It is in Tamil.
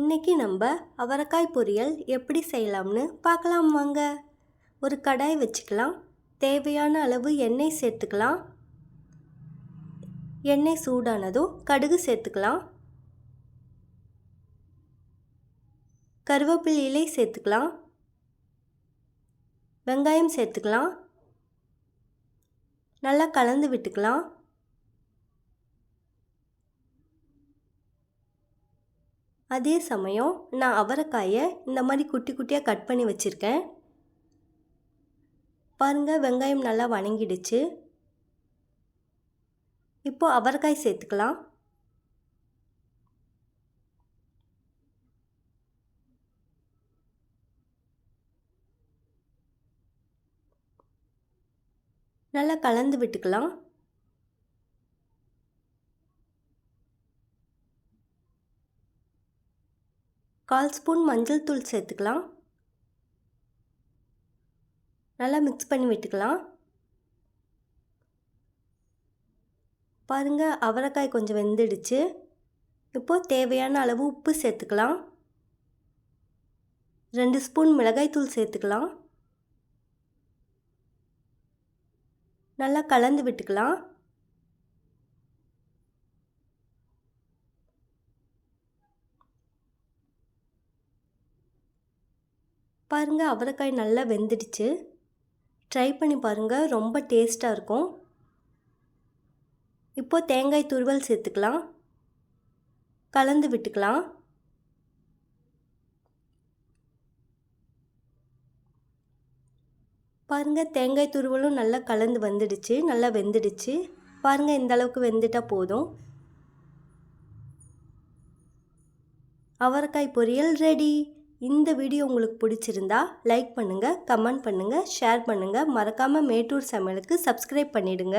இன்னைக்கு நம்ம அவரைக்காய் பொரியல் எப்படி செய்யலாம்னு பார்க்கலாம் வாங்க. ஒரு கடாய் வச்சுக்கலாம். தேவையான அளவு எண்ணெய் சேர்த்துக்கலாம். எண்ணெய் சூடானதும் கடுகு சேர்த்துக்கலாம். கருவேப்பிலை இலை சேர்த்துக்கலாம். வெங்காயம் சேர்த்துக்கலாம். நல்லா கலந்து விட்டுக்கலாம். அதே சமயம் நான் அவரைக்காயை இந்த மாதிரி குட்டி குட்டியாக கட் பண்ணி வச்சுருக்கேன். பாருங்கள், வெங்காயம் நல்லா வணங்கிடுச்சு. இப்போது அவரைக்காய் சேர்த்துக்கலாம். நல்லா கலந்து விட்டுக்கலாம். கால் ஸ்பூன் மஞ்சள் தூள் சேர்த்துக்கலாம். நல்லா மிக்ஸ் பண்ணி விட்டுக்கலாம். பாருங்கள், அவரைக்காய் கொஞ்சம் வெந்துடுச்சு. இப்போது தேவையான அளவு உப்பு சேர்த்துக்கலாம். 2 ஸ்பூன் மிளகாய் தூள் சேர்த்துக்கலாம். நல்லா கலந்து விட்டுக்கலாம். பாருங்கள், அவரைக்காய் நல்லா வெந்துடுச்சு. ட்ரை பண்ணி பாருங்கள், ரொம்ப டேஸ்ட்டாக இருக்கும். இப்போது தேங்காய் துருவல் சேர்த்துக்கலாம். கலந்து விட்டுக்கலாம். பாருங்கள், தேங்காய் துருவலும் நல்லா கலந்து வந்துடுச்சு. நல்லா வெந்துடுச்சு. பாருங்கள், இந்த அளவுக்கு வெந்துட்டால் போதும். அவரைக்காய் பொரியல் ரெடி. இந்த வீடியோ உங்களுக்கு பிடிச்சிருந்தா லைக் பண்ணுங்கள், கமெண்ட் பண்ணுங்கள், ஷேர் பண்ணுங்கள். மறக்காமல் மேட்டூர் சமையலுக்கு சப்ஸ்கிரைப் பண்ணிவிடுங்க.